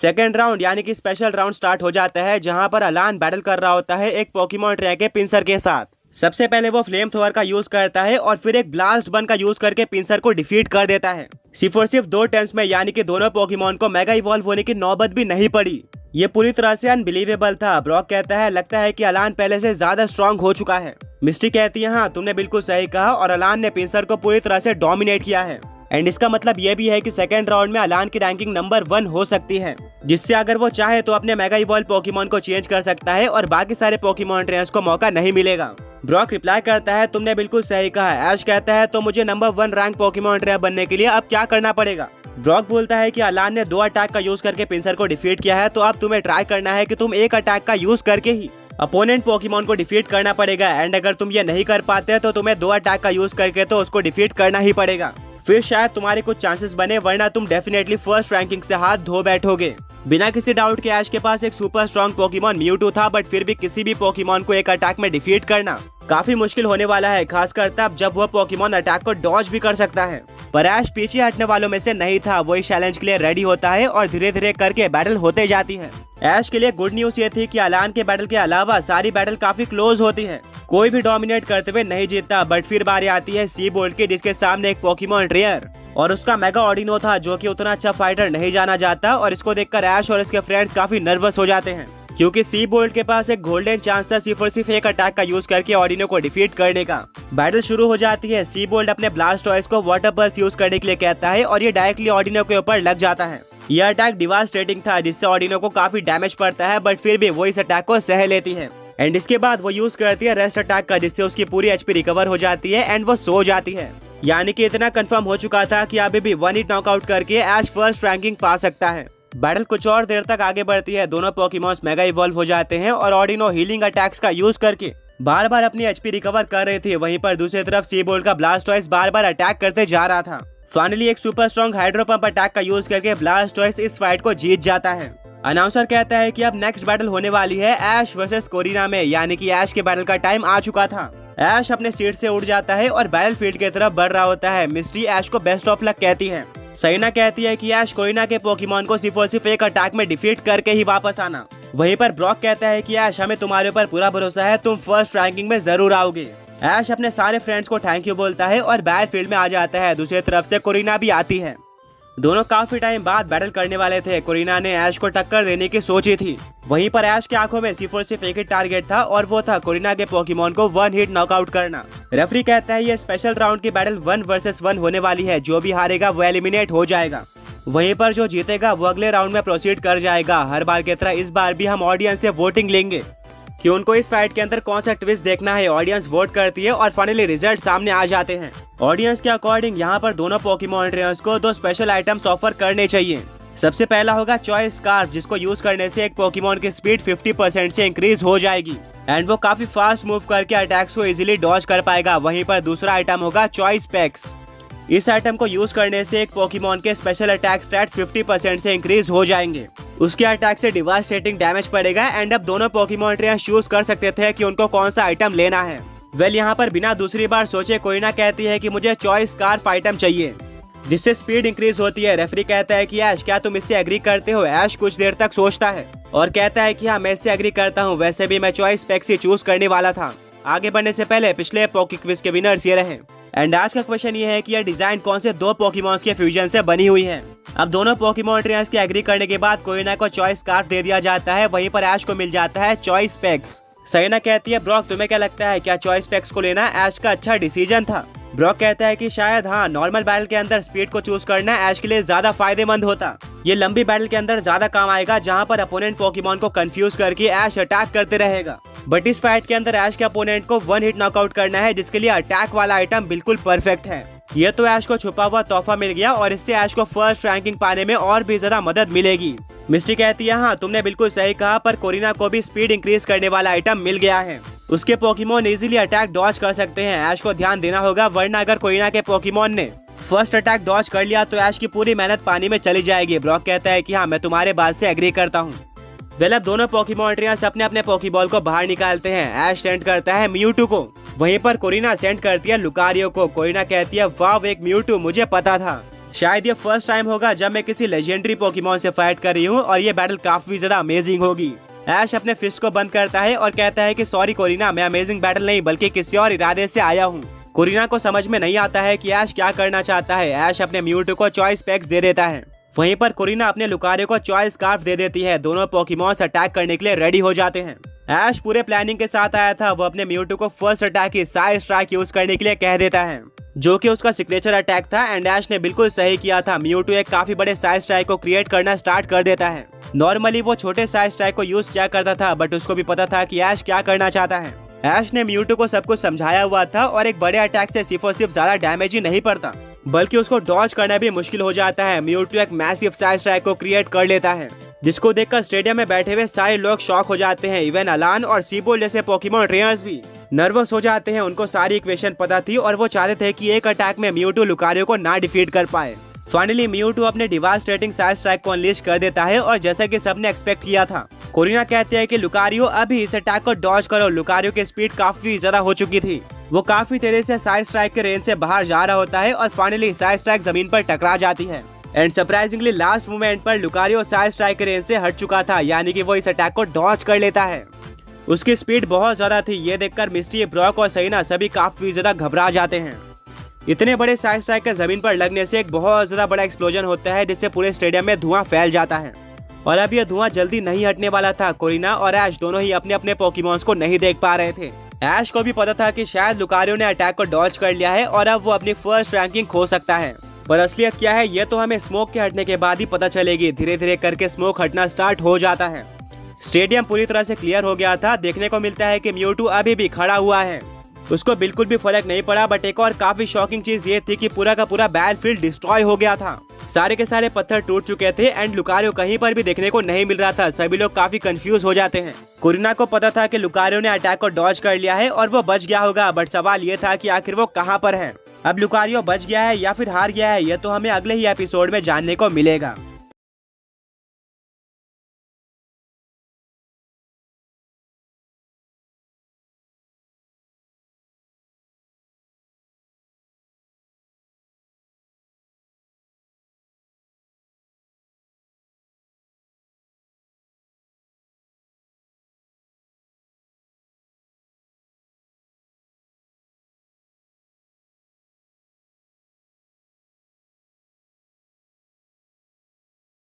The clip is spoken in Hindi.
सेकेंड राउंड यानी कि स्पेशल राउंड स्टार्ट हो जाता है, जहां पर अलान बैटल कर रहा होता है एक पोकेमॉन ट्रैक के पिंसर के साथ। सबसे पहले वो फ्लेम थ्रोअर का यूज करता है और फिर एक ब्लास्ट बन का यूज करके पिंसर को डिफीट कर देता है। सिर्फ और सिर्फ 2 टर्न्स में, यानी कि दोनों पोकेमॉन को मेगा इवॉल्व होने की नौबत भी नहीं पड़ी। ये पूरी तरह से अनबिलीवेबल था। ब्रॉक कहता है लगता है कि अलान पहले से ज्यादा स्ट्रांग हो चुका है। मिस्टी कहती है हाँ तुमने बिल्कुल सही कहा, और अलान ने पिंसर को पूरी तरह से डोमिनेट किया है। एंड इसका मतलब ये भी है कि सेकंड राउंड में अलान की रैंकिंग नंबर 1 हो सकती है, जिससे अगर वो चाहे तो अपने मेगा इवॉल्व पोकेमॉन को चेंज कर सकता है और बाकी सारे पोकेमॉन ट्रेनर्स को मौका नहीं मिलेगा। ब्रॉक रिप्लाई करता है तुमने बिल्कुल सही कहा। ऐश कहता है तो मुझे नंबर 1 रैंक पोकेमॉन ट्रेनर बनने के लिए अब क्या करना पड़ेगा। ब्रॉक बोलता है कि अलान ने 2 अटैक का यूज करके पिंसर को डिफीट किया है, तो अब तुम्हें ट्राई करना है कि तुम 1 अटैक का यूज करके ही अपोनेंट पोकेमॉन को डिफीट करना पड़ेगा। एंड अगर तुम ये नहीं कर पाते तो तुम्हें 2 अटैक का यूज करके तो उसको डिफीट करना ही पड़ेगा। फिर शायद तुम्हारे कुछ चांसेस बने, वरना तुम डेफिनेटली फर्स्ट रैंकिंग से हाथ धो बैठोगे। बिना किसी डाउट के ऐश के पास एक सुपर स्ट्रॉन्ग पोकेमॉन म्यूटू था, बट फिर भी किसी भी पोकेमॉन को एक अटैक में डिफीट करना काफी मुश्किल होने वाला है, खासकर तब जब वह पोकेमॉन अटैक को डॉज भी कर सकता है। पर ऐश पीछे हटने वालों में से नहीं था। वो इस चैलेंज के लिए रेडी होता है और धीरे धीरे करके बैटल होते जाती है। ऐश के लिए गुड न्यूज ये थी कि अलान के बैटल के अलावा सारी बैटल काफी क्लोज होती है। कोई भी डोमिनेट करते हुए नहीं जीतता। बट फिर बारी आती है सी बोल्ट की, जिसके सामने एक पोकेमॉन रेयर और उसका मेगा ऑर्डिनो था, जो कि उतना अच्छा फाइटर नहीं जाना जाता। और इसको देखकर ऐश और इसके फ्रेंड्स काफी नर्वस हो जाते हैं, क्योंकि सी बोल्ट के पास एक गोल्डन चांस था सिर्फ और सिर्फ 1 अटैक का यूज करके ऑर्डिनो को डिफीट करने का। बैटल शुरू हो जाती है। सी बोल्ट अपने ब्लास्टॉयज को वाटर पल्स यूज करने के लिए कहता है और ये डायरेक्टली ऑर्डिनो के ऊपर लग जाता है। यह अटैक डिवास्टेटिंग था, जिससे ऑर्डिनो को काफी डैमेज पड़ता है, बट फिर भी वो इस अटैक को सह लेती है। एंड इसके बाद वो यूज करती है रेस्ट अटैक का, जिससे उसकी पूरी एचपी रिकवर हो जाती है एंड वो सो जाती है। यानी कि इतना कंफर्म हो चुका था कि अभी भी 1 हिट नॉकआउट करके ऐश फर्स्ट रैंकिंग पा सकता है। बैटल कुछ और देर तक आगे बढ़ती है। दोनों पोकेमॉन्स मेगा इवॉल्व हो जाते हैं और ऑर्डिनो हीलिंग अटैक्स का यूज करके बार बार अपनी एचपी रिकवर कर रही थी। वहीं पर दूसरी तरफ सी बोल्ट का ब्लास्टॉयज बार बार अटैक करते जा रहा था। फाइनली एक super strong hydro pump attack का यूज करके ब्लास्टॉयज इस फाइट को जीत जाता है। अनाउंसर कहता है कि अब नेक्स्ट बैटल होने वाली है ऐश वर्सेस कोरिना में, यानी कि ऐश के बैटल का टाइम आ चुका था। ऐश अपने सीट से उठ जाता है और बैटल फील्ड की तरफ बढ़ रहा होता है। मिस्टी ऐश को बेस्ट ऑफ लक कहती है। सैना कहती है कि ऐश कोरिना के पोकेमॉन को सिर्फ और सिर्फ 1 अटैक में डिफीट करके ही वापस आना। वहीं पर ब्रॉक कहता है कि ऐश हमें तुम्हारे ऊपर पूरा भरोसा है, तुम फर्स्ट रैंकिंग में जरूर आओगे। ऐश अपने सारे फ्रेंड्स को थैंक यू बोलता है और बैटल फील्ड में आ जाता है। दूसरी तरफ से कोरिना भी आती है। दोनों काफी टाइम बाद बैटल करने वाले थे। कोरिना ने ऐश को टक्कर देने की सोची थी। वहीं पर ऐश की आंखों में सिर्फ और सिर्फ एक ही टारगेट था, और वो था कोरिना के पोकेमॉन को 1 हिट नॉकआउट करना। रेफरी कहता है ये स्पेशल राउंड की बैटल 1 वर्सेस 1 होने वाली है। जो भी हारेगा वो एलिमिनेट हो जाएगा। वहीं पर जो जीतेगा वो अगले राउंड में प्रोसीड कर जाएगा। हर बार की तरह इस बार भी हम ऑडियंस से वोटिंग लेंगे कि उनको इस फाइट के अंदर कौन सा ट्विस्ट देखना है। ऑडियंस वोट करती है और फाइनली रिजल्ट सामने आ जाते हैं। ऑडियंस के अकॉर्डिंग यहाँ पर दोनों पोकेमॉन ट्रेनर्स को 2 स्पेशल आइटम्स ऑफर करने चाहिए। सबसे पहला होगा चॉइस स्कार्फ, जिसको यूज करने से एक पोकेमॉन की स्पीड 50% से इंक्रीज हो जाएगी एंड वो काफी फास्ट मूव करके अटैक्स को इजीली डॉज कर पाएगा। वहीं पर दूसरा आइटम होगा चॉइस पैक्स। इस आइटम को यूज करने से एक पोकेमॉन के स्पेशल अटैक स्टैट्स 50% से इंक्रीज हो जाएंगे। उसके अटैक से डिवास्टेटिंग डैमेज पड़ेगा एंड अब दोनों पोकेमॉन ट्रेनर्स चूज कर सकते थे कि उनको कौन सा आइटम लेना है। वेल यहाँ पर बिना दूसरी बार सोचे कोरिना कहती है कि मुझे चॉइस स्कार्फ आइटम चाहिए, जिससे स्पीड इंक्रीज होती है। रेफरी कहता है कि ऐश क्या तुम इससे एग्री करते हो। ऐश कुछ देर तक सोचता है और कहता है कि हाँ मैं इससे एग्री करता हूँ। वैसे भी मैं चॉइस पैक्स ही चूज करने वाला था। आगे बढ़ने से पहले पिछले पोके क्विज के विनर्स ये रहे। एंड आज का क्वेश्चन ये है कि यह डिजाइन कौन से 2 पोकेमॉन्स के फ्यूजन से बनी हुई है। अब दोनों पोकेमॉन ट्रेनर्स के एग्री करने के बाद कोरिना को चॉइस स्कार्फ दे दिया जाता है। वहीं पर ऐश को मिल जाता है चॉइस पैक्स। सैना कहती है ब्रॉक तुम्हें क्या लगता है, क्या चॉइस पैक्स को लेना ऐश का अच्छा डिसीजन था। ब्रॉक कहता है कि शायद हाँ, नॉर्मल बैटल के अंदर स्पीड को चूज करना ऐश के लिए ज्यादा फायदेमंद होता। ये लंबी बैटल के अंदर ज्यादा काम आएगा, जहाँ पर अपोनेंट पोकेमॉन को कंफ्यूज करके ऐश अटैक करते रहेगा। बट इस फाइट के अंदर ऐश के अपोनेंट को 1 हिट नॉकआउट करना है, जिसके लिए अटैक वाला आइटम बिल्कुल परफेक्ट है। ये तो ऐश को छुपा हुआ तोहफा मिल गया और इससे ऐश को फर्स्ट रैंकिंग पाने में और भी ज्यादा मदद मिलेगी। मिस्टी कहती है हाँ तुमने बिल्कुल सही कहा, पर कोरिना को भी स्पीड इंक्रीज करने वाला आइटम मिल गया है। उसके पोकेमॉन इजीली अटैक डॉज कर सकते हैं। ऐश को ध्यान देना होगा, वरना अगर कोरिना के पोकेमॉन ने फर्स्ट अटैक डॉज कर लिया तो ऐश की पूरी मेहनत पानी में चली जाएगी। ब्रॉक कहता है कि हाँ मैं तुम्हारे बात से एग्री करता हूँ। वेल अब दोनों पोकेमॉन ट्रेनर्स अपने अपने पोकेबॉल को बाहर निकालते हैं। ऐश सेंड करता है म्यूटू को, वहीं पर कोरिना सेंड करती है लुकारियो को। कोरिना कहती है वाव एक म्यूटू, मुझे पता था। शायद ये फर्स्ट टाइम होगा जब मैं किसी लेजेंडरी पोकेमॉन से फाइट कर रही हूँ और ये बैटल काफी ज्यादा अमेजिंग होगी। ऐश अपने फिस्ट को बंद करता है और कहता है कि सॉरी कोरिना, मैं अमेजिंग बैटल नहीं बल्कि किसी और इरादे से आया हूँ। कोरिना को समझ में नहीं आता है कि ऐश क्या करना चाहता है। ऐश अपने म्यूटू को चॉइस पैक्स दे देता है। वहीं पर कोरिना अपने लुकारियो को चॉइस स्कार्फ दे देती है। दोनों पोकेमॉन्स अटैक करने के लिए रेडी हो जाते हैं। ऐश पूरे प्लानिंग के साथ आया था। वो अपने म्यूटू को फर्स्ट अटैक की साइज स्ट्राइक यूज करने के लिए कह देता है, जो कि उसका सिग्नेचर अटैक था। एंड ऐश ने बिल्कुल सही किया था। म्यूटू एक काफी बड़े साइज स्ट्राइक को क्रिएट करना स्टार्ट कर देता है। नॉर्मली वो छोटे साइज स्ट्राइक को यूज किया करता था, बट उसको भी पता था कि ऐश क्या करना चाहता है। ऐश ने म्यूटू को सब कुछ समझाया हुआ था और एक बड़े अटैक से सिर्फ और सिर्फ ज्यादा डैमेज ही नहीं पड़ता, बल्कि उसको डॉज करना भी मुश्किल हो जाता है। म्यूटू एक मैसिव साइज स्ट्राइक को क्रिएट कर लेता है, जिसको देखकर स्टेडियम में बैठे हुए सारे लोग शॉक हो जाते हैं। इवन अलान और सीबोल जैसे पोकेमॉन ट्रेनर्स भी नर्वस हो जाते हैं। उनको सारी इक्वेशन पता थी और वो चाहते थे कि एक अटैक में म्यूटू लुकारियो को ना डिफीट कर पाए। फाइनली म्यूटू अपने डिवास्टेटिंग साइज स्ट्राइक को अनलीश कर देता है और जैसा कि सबने एक्सपेक्ट किया था, कोरिना कहते हैं कि लुकारियो अभी इस अटैक को डॉज करो। लुकारियो की स्पीड काफी ज्यादा हो चुकी थी। वो काफी तेजी से साइज स्ट्राइक के रेंज से बाहर जा रहा होता है और फाइनली साइज स्ट्राइक जमीन पर टकरा जाती है। एंड सरप्राइजिंगली लास्ट मोमेंट पर लुकारियो साइज स्ट्राइक के रेंज से हट चुका था, यानी कि वो इस अटैक को डॉज कर लेता है। उसकी स्पीड बहुत ज्यादा थी। ये देखकर मिस्टी, ब्रॉक और सहीना सभी काफी ज्यादा घबरा जाते हैं। इतने बड़े साइज स्ट्राइक के जमीन पर लगने से एक बहुत ज्यादा बड़ा एक्सप्लोजन होता है, जिससे पूरे स्टेडियम में धुआं फैल जाता है। और अब यह धुआं जल्दी नहीं हटने वाला था। कोरिना और ऐश दोनों ही अपने अपने पोकेमॉन्स को नहीं देख पा रहे थे। ऐश को भी पता था कि शायद लुकारियो ने अटैक को डॉज कर लिया है और अब वो अपनी फर्स्ट रैंकिंग खो सकता है। पर असलियत क्या है ये तो हमें स्मोक के हटने के बाद ही पता चलेगी। धीरे धीरे करके स्मोक हटना स्टार्ट हो जाता है। स्टेडियम पूरी तरह से क्लियर हो गया था। देखने को मिलता है कि म्यूटू अभी भी खड़ा हुआ है। उसको बिल्कुल भी फर्क नहीं पड़ा। बट एक और काफी शॉकिंग चीज ये थी कि पूरा का पूरा बैटलफील्ड डिस्ट्रॉय हो गया था। सारे के सारे पत्थर टूट चुके थे एंड लुकारियो कहीं पर भी देखने को नहीं मिल रहा था। सभी लोग काफी कंफ्यूज हो जाते हैं। कोरिना को पता था कि लुकारियो ने अटैक को डॉज कर लिया है और वो बच गया होगा, बट सवाल ये था कि आखिर वो कहाँ पर है। अब लुकारियो बच गया है या फिर हार गया है, ये तो हमें अगले ही एपिसोड में जानने को मिलेगा।